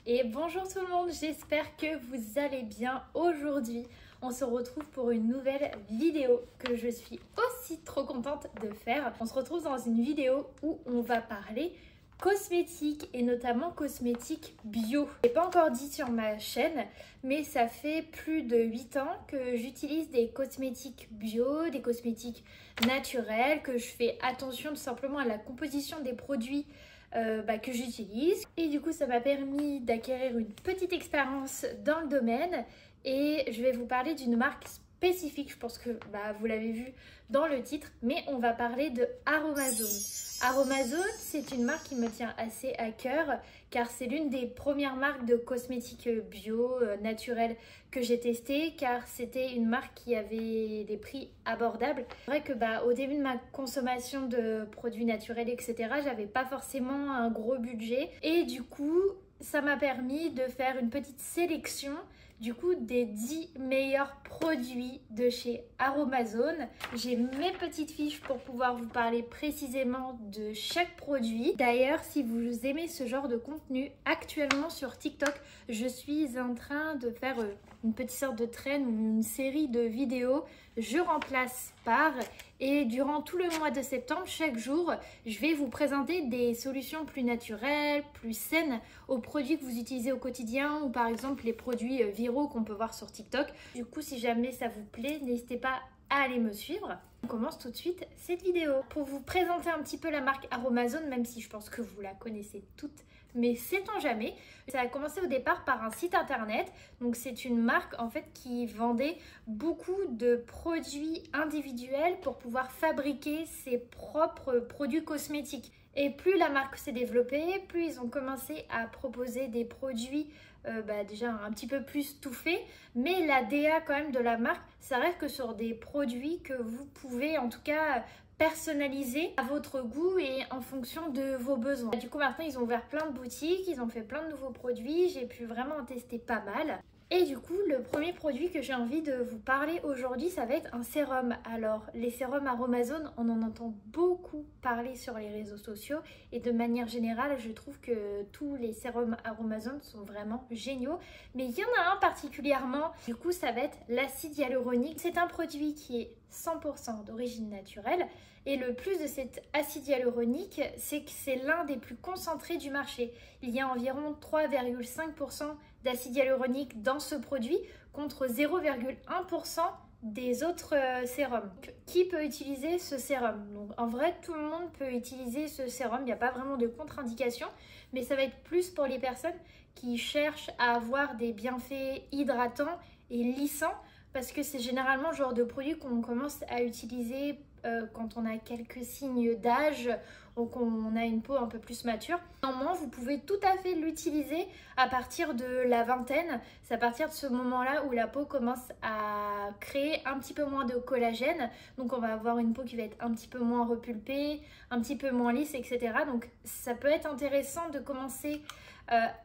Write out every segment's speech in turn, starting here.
Et bonjour tout le monde, j'espère que vous allez bien. Aujourd'hui, on se retrouve pour une nouvelle vidéo que je suis aussi trop contente de faire. On se retrouve dans une vidéo où on va parler cosmétiques et notamment cosmétiques bio. Je l'ai pas encore dit sur ma chaîne, mais ça fait plus de 8 ans que j'utilise des cosmétiques bio, des cosmétiques naturels, que je fais attention tout simplement à la composition des produits que j'utilise. Et du coup, ça m'a permis d'acquérir une petite expérience dans le domaine et je vais vous parler d'une marque spécifique. Je pense que vous l'avez vu dans le titre, mais on va parler de Aromazone. Aromazone, c'est une marque qui me tient assez à cœur car c'est l'une des premières marques de cosmétiques bio, naturels que j'ai testé, car c'était une marque qui avait des prix abordables. C'est vrai que au début de ma consommation de produits naturels, etc., j'avais pas forcément un gros budget et du coup, ça m'a permis de faire une petite sélection des 10 meilleurs produits de chez Aromazone. J'ai mes petites fiches pour pouvoir vous parler précisément de chaque produit. D'ailleurs, si vous aimez ce genre de contenu, actuellement sur TikTok, je suis en train de faire une petite sorte de trend, une série de vidéos je remplace par, et durant tout le mois de septembre, chaque jour, je vais vous présenter des solutions plus naturelles, plus saines aux produits que vous utilisez au quotidien ou par exemple les produits viraux qu'on peut voir sur TikTok. Du coup, si jamais ça vous plaît, n'hésitez pas à aller me suivre. On commence tout de suite cette vidéo. Pour vous présenter un petit peu la marque Aromazone, même si je pense que vous la connaissez toutes, mais sait-on jamais. Ça a commencé au départ par un site internet. Donc c'est une marque en fait qui vendait beaucoup de produits individuels pour pouvoir fabriquer ses propres produits cosmétiques. Et plus la marque s'est développée, plus ils ont commencé à proposer des produits déjà un petit peu plus tout fait, mais la DA quand même de la marque, ça reste que sur des produits que vous pouvez en tout cas personnaliser à votre goût et en fonction de vos besoins. Du coup maintenant ils ont ouvert plein de boutiques, ils ont fait plein de nouveaux produits, j'ai pu vraiment en tester pas mal. Et du coup, le premier produit que j'ai envie de vous parler aujourd'hui, ça va être un sérum. Alors, les sérums Aromazone, on en entend beaucoup parler sur les réseaux sociaux. Et de manière générale, je trouve que tous les sérums Aromazone sont vraiment géniaux. Mais il y en a un particulièrement, du coup, ça va être l'acide hyaluronique. C'est un produit qui est 100% d'origine naturelle. Et le plus de cet acide hyaluronique, c'est que c'est l'un des plus concentrés du marché. Il y a environ 3,5% d'acide hyaluronique dans ce produit contre 0,1% des autres sérums. Qui peut utiliser ce sérum? Donc en vrai, tout le monde peut utiliser ce sérum, il n'y a pas vraiment de contre-indication, mais ça va être plus pour les personnes qui cherchent à avoir des bienfaits hydratants et lissants, parce que c'est généralement le genre de produit qu'on commence à utiliser quand on a quelques signes d'âge ou qu'on a une peau un peu plus mature. Néanmoins, vous pouvez tout à fait l'utiliser à partir de la vingtaine. C'est à partir de ce moment-là où la peau commence à créer un petit peu moins de collagène. Donc on va avoir une peau qui va être un petit peu moins repulpée, un petit peu moins lisse, etc. Donc ça peut être intéressant de commencer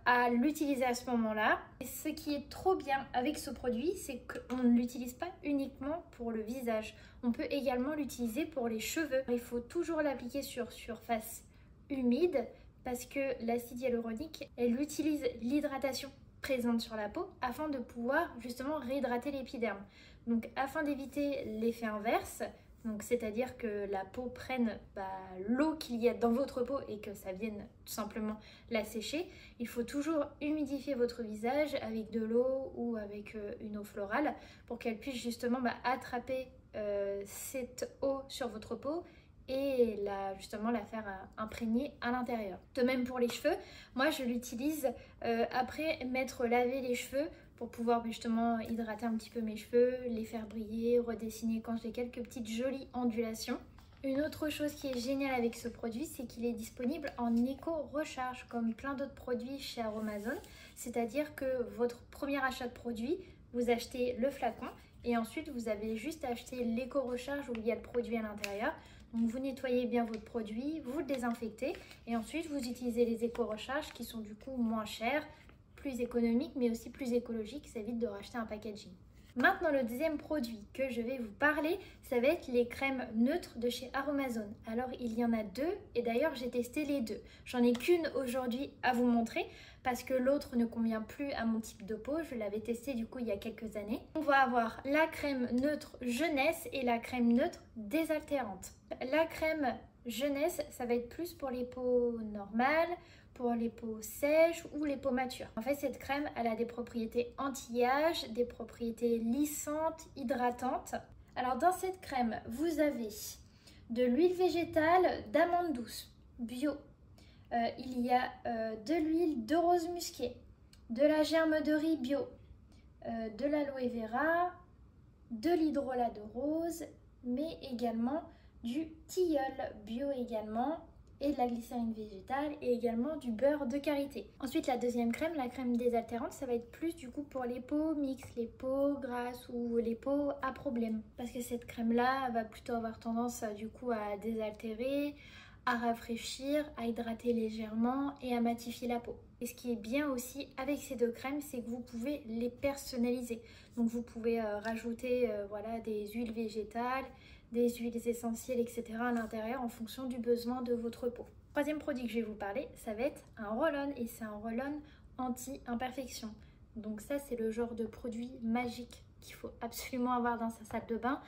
à l'utiliser à ce moment-là. Et ce qui est trop bien avec ce produit, c'est qu'on ne l'utilise pas uniquement pour le visage. On peut également l'utiliser pour les cheveux. Il faut toujours l'appliquer sur surface humide parce que l'acide hyaluronique, elle utilise l'hydratation présente sur la peau afin de pouvoir justement réhydrater l'épiderme. Donc afin d'éviter l'effet inverse, donc c'est-à-dire que la peau prenne l'eau qu'il y a dans votre peau et que ça vienne tout simplement la sécher, il faut toujours humidifier votre visage avec de l'eau ou avec une eau florale pour qu'elle puisse justement attraper cette eau sur votre peau et justement la faire imprégner à l'intérieur. De même pour les cheveux, moi je l'utilise après m'être lavé les cheveux pour pouvoir justement hydrater un petit peu mes cheveux, les faire briller, redessiner quand j'ai quelques petites jolies ondulations. Une autre chose qui est géniale avec ce produit, c'est qu'il est disponible en éco-recharge comme plein d'autres produits chez Aromazone. C'est-à-dire que votre premier achat de produit, vous achetez le flacon et ensuite vous avez juste acheté l'éco-recharge où il y a le produit à l'intérieur. Donc vous nettoyez bien votre produit, vous le désinfectez et ensuite vous utilisez les éco-recharges qui sont du coup moins chers, plus économiques mais aussi plus écologiques, ça évite de racheter un packaging. Maintenant, le deuxième produit que je vais vous parler, ça va être les crèmes neutres de chez Aromazone. Alors, il y en a deux et d'ailleurs, j'ai testé les deux. J'en ai qu'une aujourd'hui à vous montrer parce que l'autre ne convient plus à mon type de peau. Je l'avais testé du coup il y a quelques années. On va avoir la crème neutre jeunesse et la crème neutre désaltérante. La crème jeunesse, ça va être plus pour les peaux normales, pour les peaux sèches ou les peaux matures. En fait, cette crème, elle a des propriétés anti-âge, des propriétés lissantes, hydratantes. Alors, dans cette crème, vous avez de l'huile végétale d'amande douce, bio. Il y a de l'huile de rose musquée, de la germe de riz bio, de l'aloe vera, de l'hydrolat de rose, mais également du tilleul bio également, et de la glycérine végétale et également du beurre de karité. Ensuite, la deuxième crème, la crème désaltérante, ça va être plus du coup pour les peaux mixtes, les peaux grasses ou les peaux à problème. Parce que cette crème-là va plutôt avoir tendance du coup à désaltérer, à rafraîchir, à hydrater légèrement et à matifier la peau. Et ce qui est bien aussi avec ces deux crèmes, c'est que vous pouvez les personnaliser. Donc vous pouvez rajouter voilà, des huiles végétales, des huiles essentielles, etc. à l'intérieur en fonction du besoin de votre peau. Troisième produit que je vais vous parler, ça va être un roll-on et c'est un roll-on anti-imperfection. Donc ça, c'est le genre de produit magique qu'il faut absolument avoir dans sa salle de bain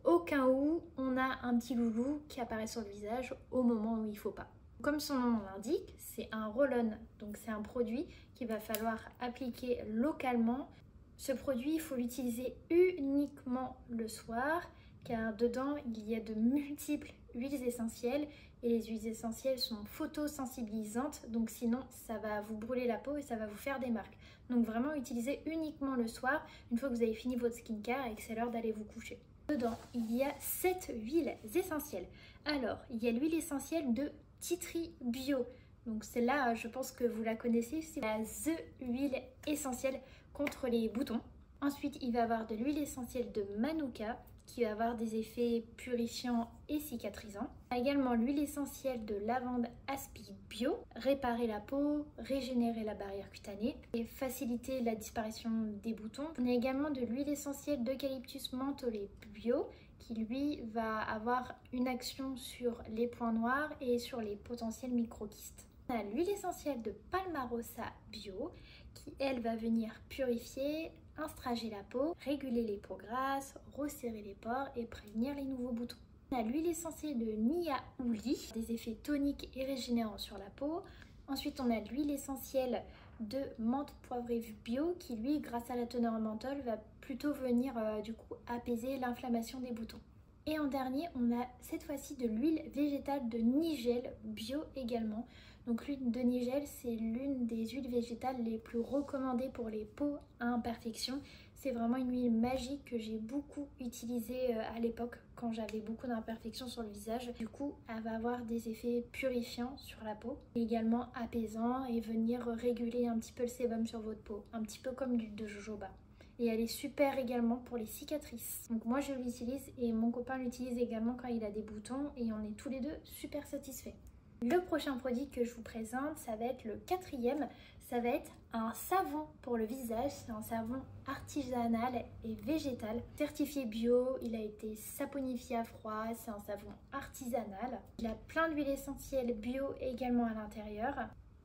au cas où on a un petit loulou qui apparaît sur le visage au moment où il ne faut pas. Comme son nom l'indique, c'est un roll-on, donc c'est un produit qu'il va falloir appliquer localement. Ce produit, il faut l'utiliser uniquement le soir car dedans, il y a de multiples huiles essentielles et les huiles essentielles sont photosensibilisantes, donc sinon ça va vous brûler la peau et ça va vous faire des marques. Donc vraiment, utilisez uniquement le soir, une fois que vous avez fini votre skincare et que c'est l'heure d'aller vous coucher. Dedans, il y a 7 huiles essentielles. Alors, il y a l'huile essentielle de Tea Tree Bio. Donc celle-là, je pense que vous la connaissez, c'est la The Huile essentielle contre les boutons. Ensuite, il va y avoir de l'huile essentielle de Manuka qui va avoir des effets purifiants et cicatrisants. On a également l'huile essentielle de lavande aspi bio, réparer la peau, régénérer la barrière cutanée et faciliter la disparition des boutons. On a également de l'huile essentielle d'eucalyptus mentholé bio qui lui va avoir une action sur les points noirs et sur les potentiels microkystes. On a l'huile essentielle de Palmarosa bio qui elle va venir purifier, astrager la peau, réguler les peaux grasses, resserrer les pores et prévenir les nouveaux boutons. On a l'huile essentielle de Niaouli, des effets toniques et régénérants sur la peau. Ensuite, on a l'huile essentielle de menthe poivrée bio qui, lui, grâce à la teneur en menthol, va plutôt venir du coup apaiser l'inflammation des boutons. Et en dernier, on a cette fois-ci de l'huile végétale de Nigel bio également. Donc l'huile de Nigel, c'est l'une des huiles végétales les plus recommandées pour les peaux à imperfections. C'est vraiment une huile magique que j'ai beaucoup utilisée à l'époque quand j'avais beaucoup d'imperfections sur le visage. Du coup, elle va avoir des effets purifiants sur la peau, et également apaisants et venir réguler un petit peu le sébum sur votre peau, un petit peu comme l'huile de jojoba. Et elle est super également pour les cicatrices. Donc moi je l'utilise et mon copain l'utilise également quand il a des boutons et on est tous les deux super satisfaits. Le prochain produit que je vous présente, ça va être le quatrième, ça va être un savon pour le visage. C'est un savon artisanal et végétal, certifié bio, il a été saponifié à froid, c'est un savon artisanal. Il a plein d'huiles essentielles bio également à l'intérieur.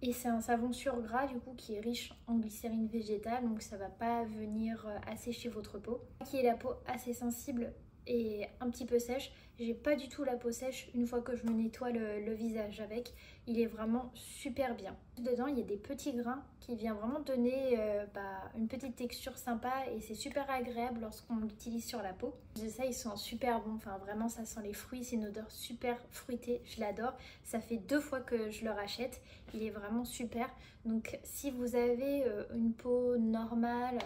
Et c'est un savon sur gras du coup qui est riche en glycérine végétale, donc ça va pas venir assécher votre peau. Qui est la peau assez sensible et un petit peu sèche, j'ai pas du tout la peau sèche une fois que je me nettoie le visage avec, il est vraiment super bien. Dedans il y a des petits grains qui viennent vraiment donner une petite texture sympa et c'est super agréable lorsqu'on l'utilise sur la peau. Ça, ils sont super bons, enfin vraiment ça sent les fruits, c'est une odeur super fruitée, je l'adore. Ça fait 2 fois que je le rachète, il est vraiment super. Donc si vous avez une peau normale,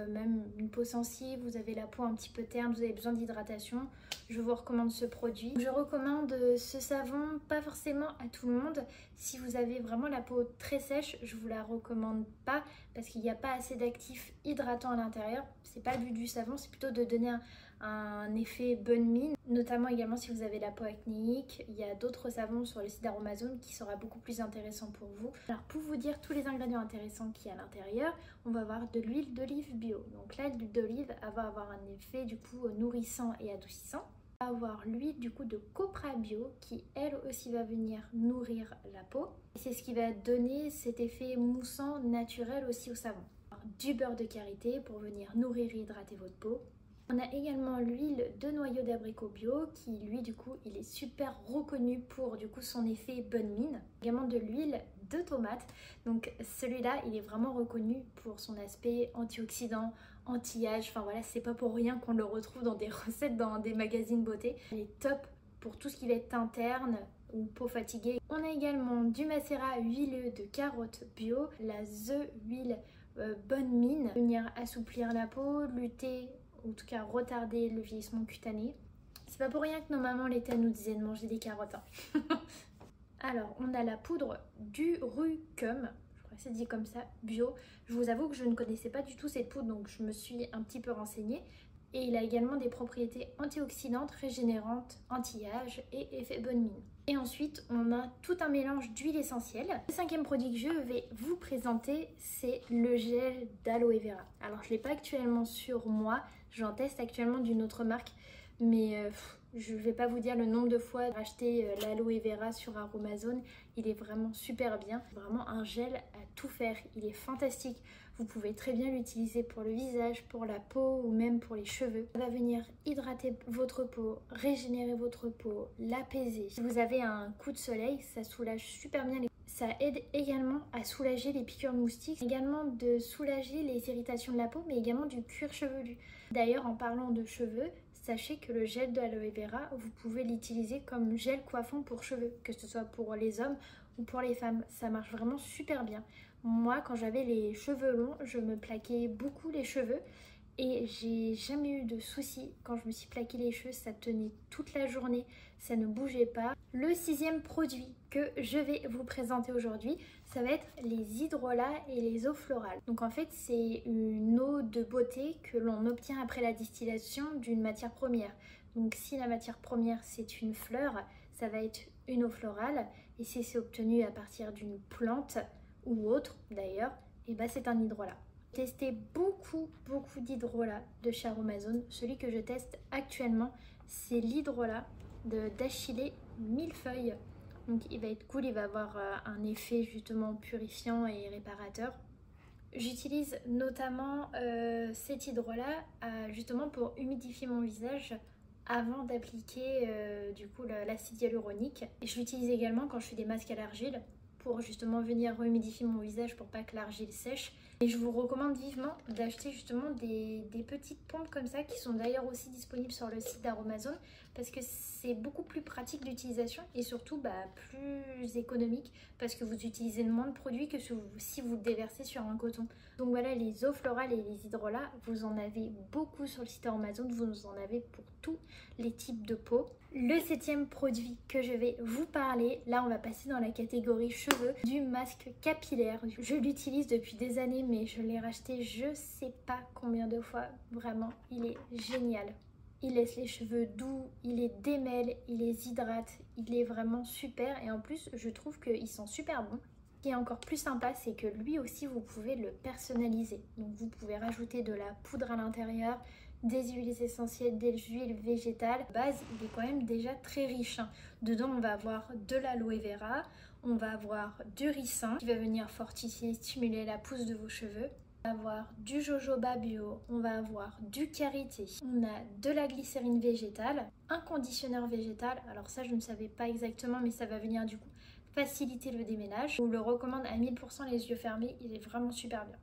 même une peau sensible, vous avez la peau un petit peu terne, vous avez besoin d'hydratation, je vous recommande ce produit. Je recommande ce savon pas forcément à tout le monde. Si vous avez vraiment la peau très sèche, je vous la recommande pas parce qu'il n'y a pas assez d'actifs hydratants à l'intérieur. C'est pas le but du savon, c'est plutôt de donner un effet bonne mine, notamment également si vous avez la peau acnéique. Il y a d'autres savons sur le site d'Aromazone qui sera beaucoup plus intéressant pour vous. Alors pour vous dire tous les ingrédients intéressants qu'il y a à l'intérieur, on va avoir de l'huile d'olive bio. Donc là, l'huile d'olive va avoir un effet du coup nourrissant et adoucissant. On va avoir l'huile du coup de copra bio qui elle aussi va venir nourrir la peau. C'est ce qui va donner cet effet moussant naturel aussi au savon. Du beurre de karité pour venir nourrir et hydrater votre peau. On a également l'huile de noyau d'abricot bio qui lui du coup il est super reconnu pour du coup son effet bonne mine. Également de l'huile de tomate, donc celui-là il est vraiment reconnu pour son aspect antioxydant, anti-âge, enfin voilà, c'est pas pour rien qu'on le retrouve dans des recettes dans des magazines beauté. Il est top pour tout ce qui va être interne ou peau fatiguée. On a également du macérat huileux de carotte bio, la The Huile bonne mine, venir assouplir la peau, lutter, ou en tout cas retarder le vieillissement cutané. C'est pas pour rien que nos mamans l'été nous disaient de manger des carottes. Hein. Alors, on a la poudre du Rucum, je crois que c'est dit comme ça, bio. Je vous avoue que je ne connaissais pas du tout cette poudre, donc je me suis un petit peu renseignée. Et il a également des propriétés antioxydantes, régénérantes, anti-âge et effet bonne mine. Et ensuite, on a tout un mélange d'huile essentielle. Le cinquième produit que je vais vous présenter, c'est le gel d'aloe vera. Alors, je ne l'ai pas actuellement sur moi, j'en teste actuellement d'une autre marque, mais je ne vais pas vous dire le nombre de fois acheter l'aloe vera sur Aromazone. Il est vraiment super bien, vraiment un gel à tout faire, il est fantastique. Vous pouvez très bien l'utiliser pour le visage, pour la peau ou même pour les cheveux. Ça va venir hydrater votre peau, régénérer votre peau, l'apaiser. Si vous avez un coup de soleil, ça soulage super bien les... Ça aide également à soulager les piqûres de moustiques, également de soulager les irritations de la peau, mais également du cuir chevelu. D'ailleurs, en parlant de cheveux, sachez que le gel d'aloe vera, vous pouvez l'utiliser comme gel coiffant pour cheveux, que ce soit pour les hommes ou pour les femmes. Ça marche vraiment super bien. Moi, quand j'avais les cheveux longs, je me plaquais beaucoup les cheveux et j'ai jamais eu de soucis. Quand je me suis plaqué les cheveux, ça tenait toute la journée, ça ne bougeait pas. Le sixième produit que je vais vous présenter aujourd'hui, ça va être les hydrolats et les eaux florales. Donc en fait, c'est une eau de beauté que l'on obtient après la distillation d'une matière première. Donc si la matière première c'est une fleur, ça va être une eau florale. Et si c'est obtenu à partir d'une plante ou autre d'ailleurs, et bah c'est un hydrolat. J'ai testé beaucoup d'hydrolats de chez Aromazone. Celui que je teste actuellement, c'est l'hydrolat d'Achillée millefeuille. Donc il va être cool, il va avoir un effet justement purifiant et réparateur. J'utilise notamment cet hydrolat justement pour humidifier mon visage avant d'appliquer du coup l'acide hyaluronique. Et je l'utilise également quand je fais des masques à l'argile pour justement venir humidifier mon visage pour pas que l'argile sèche. Et je vous recommande vivement d'acheter justement des petites pompes comme ça qui sont d'ailleurs aussi disponibles sur le site d'Aromazone parce que c'est beaucoup plus pratique d'utilisation et surtout plus économique parce que vous utilisez moins de produits que si vous le déversez sur un coton. Donc voilà, les eaux florales et les hydrolats, vous en avez beaucoup sur le site Aromazone, vous en avez pour tous les types de peau. Le septième produit que je vais vous parler, là on va passer dans la catégorie cheveux, du masque capillaire. Je l'utilise depuis des années mais je l'ai racheté je sais pas combien de fois, vraiment il est génial. Il laisse les cheveux doux, il les démêle, il les hydrate, il est vraiment super et en plus je trouve qu'il sent super bon. Ce qui est encore plus sympa, c'est que lui aussi vous pouvez le personnaliser. Donc vous pouvez rajouter de la poudre à l'intérieur, des huiles essentielles, des huiles végétales. De base, il est quand même déjà très riche. Dedans, on va avoir de l'aloe vera, on va avoir du ricin qui va venir fortifier et stimuler la pousse de vos cheveux. On va avoir du jojoba bio, on va avoir du karité, on a de la glycérine végétale, un conditionneur végétal. Alors ça, je ne savais pas exactement, mais ça va venir du coup faciliter le déménage. Je vous le recommande à 1000% les yeux fermés, il est vraiment super bien.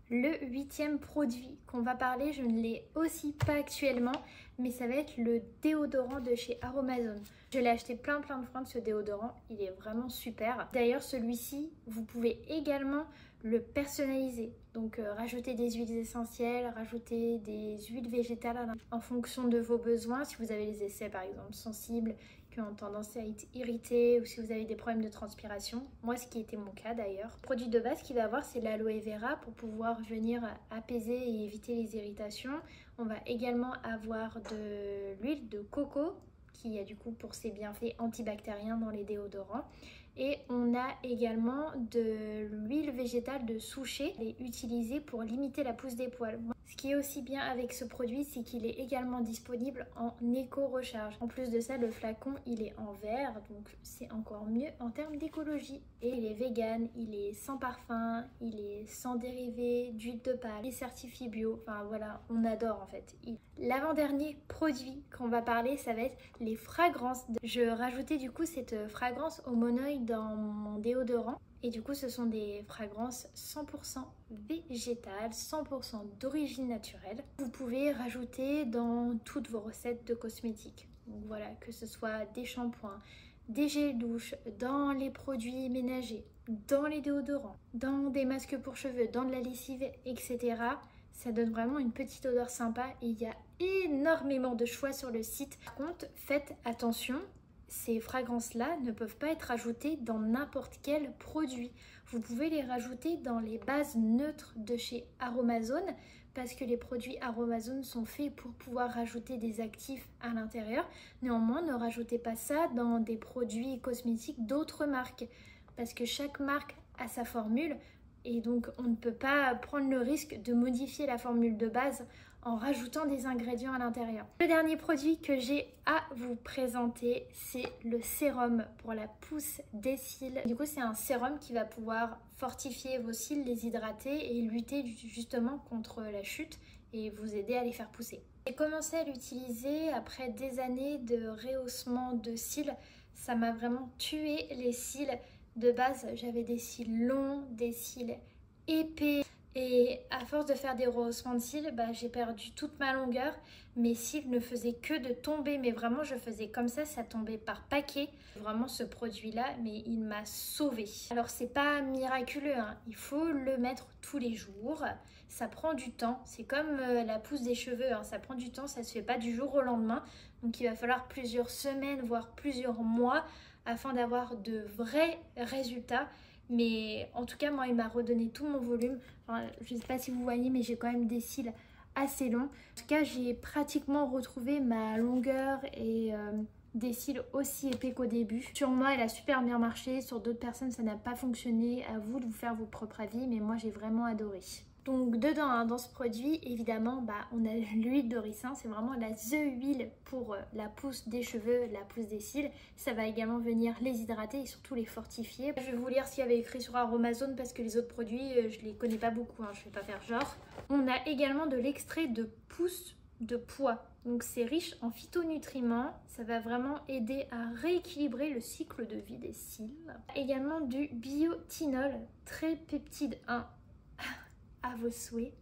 Le huitième produit qu'on va parler, je ne l'ai aussi pas actuellement, mais ça va être le déodorant de chez Aromazone. Je l'ai acheté plein de fois de ce déodorant, il est vraiment super. D'ailleurs celui-ci, vous pouvez également le personnaliser. Donc rajouter des huiles essentielles, rajouter des huiles végétales en fonction de vos besoins. Si vous avez les aisselles par exemple sensibles, qui ont tendance à être irrités ou si vous avez des problèmes de transpiration. Moi, ce qui était mon cas d'ailleurs. Le produit de base qu'il va avoir, c'est l'aloe vera pour pouvoir venir apaiser et éviter les irritations. On va également avoir de l'huile de coco qui a du coup pour ses bienfaits antibactériens dans les déodorants. Et on a également de l'huile végétale de souchet. Elle est utilisée pour limiter la pousse des poils. Ce qui est aussi bien avec ce produit, c'est qu'il est également disponible en éco-recharge. En plus de ça, le flacon, il est en verre, donc c'est encore mieux en termes d'écologie. Et il est vegan, il est sans parfum, il est sans dérivés, d'huile de palme, il est certifié bio. Enfin voilà, on adore en fait. L'avant-dernier produit qu'on va parler, ça va être les fragrances. Je rajoutais du coup cette fragrance au monoï dans mon déodorant. Et du coup, ce sont des fragrances 100% végétales, 100% d'origine naturelle. Vous pouvez rajouter dans toutes vos recettes de cosmétiques. Donc voilà, que ce soit des shampoings, des gels douche, dans les produits ménagers, dans les déodorants, dans des masques pour cheveux, dans de la lessive, etc. Ça donne vraiment une petite odeur sympa et il y a énormément de choix sur le site. Par contre, faites attention. Ces fragrances-là ne peuvent pas être ajoutées dans n'importe quel produit. Vous pouvez les rajouter dans les bases neutres de chez Aromazone parce que les produits Aromazone sont faits pour pouvoir rajouter des actifs à l'intérieur. Néanmoins, ne rajoutez pas ça dans des produits cosmétiques d'autres marques parce que chaque marque a sa formule et donc on ne peut pas prendre le risque de modifier la formule de base en rajoutant des ingrédients à l'intérieur. Le dernier produit que j'ai à vous présenter, c'est le sérum pour la pousse des cils. Du coup, c'est un sérum qui va pouvoir fortifier vos cils, les hydrater et lutter justement contre la chute et vous aider à les faire pousser. J'ai commencé à l'utiliser après des années de rehaussement de cils. Ça m'a vraiment tué les cils. De base, j'avais des cils longs, des cils épais. Et à force de faire des rehaussements de cils, j'ai perdu toute ma longueur. Mes cils ne faisaient que de tomber, mais vraiment je faisais comme ça tombait par paquet. Vraiment ce produit-là, mais il m'a sauvée. Alors c'est pas miraculeux, hein. Il faut le mettre tous les jours. Ça prend du temps, c'est comme la pousse des cheveux, hein. Ça prend du temps, ça se fait pas du jour au lendemain. Donc il va falloir plusieurs semaines, voire plusieurs mois afin d'avoir de vrais résultats. Mais en tout cas, moi, il m'a redonné tout mon volume. Enfin, je ne sais pas si vous voyez, mais j'ai quand même des cils assez longs. En tout cas, j'ai pratiquement retrouvé ma longueur et des cils aussi épais qu'au début. Sur moi, elle a super bien marché. Sur d'autres personnes, ça n'a pas fonctionné. À vous de vous faire vos propres avis, mais moi, j'ai vraiment adoré. Donc dedans, hein, dans ce produit, évidemment, on a l'huile de ricin. C'est vraiment the huile pour la pousse des cheveux, la pousse des cils. Ça va également venir les hydrater et surtout les fortifier. Je vais vous lire ce qu'il y avait écrit sur Aromazone parce que les autres produits, je les connais pas beaucoup, hein, je vais pas faire genre. On a également de l'extrait de pousse de pois. Donc c'est riche en phytonutriments. Ça va vraiment aider à rééquilibrer le cycle de vie des cils. Également du biotinol, très peptide 1. À vos souhaits.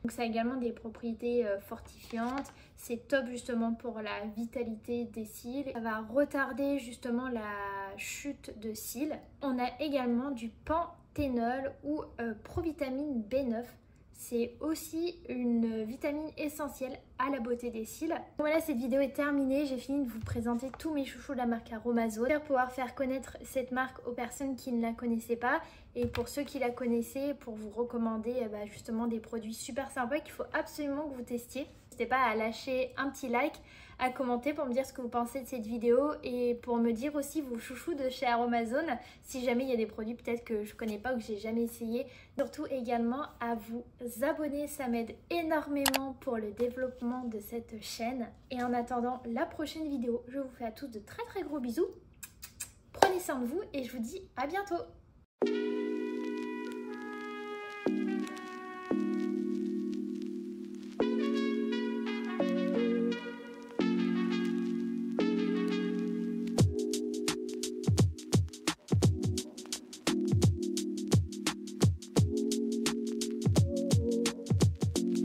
Donc ça a également des propriétés fortifiantes, c'est top justement pour la vitalité des cils, ça va retarder justement la chute de cils. On a également du panthénol ou provitamine B9. C'est aussi une vitamine essentielle à la beauté des cils. Voilà, cette vidéo est terminée. J'ai fini de vous présenter tous mes chouchous de la marque Aromazone. J'espère pouvoir faire connaître cette marque aux personnes qui ne la connaissaient pas. Et pour ceux qui la connaissaient, pour vous recommander justement des produits super sympas qu'il faut absolument que vous testiez. N'hésitez pas à lâcher un petit like, à commenter pour me dire ce que vous pensez de cette vidéo et pour me dire aussi vos chouchous de chez Aromazone si jamais il y a des produits peut-être que je connais pas ou que j'ai jamais essayé. Surtout également à vous abonner, ça m'aide énormément pour le développement de cette chaîne. Et en attendant la prochaine vidéo, je vous fais à tous de très gros bisous. Prenez soin de vous et je vous dis à bientôt.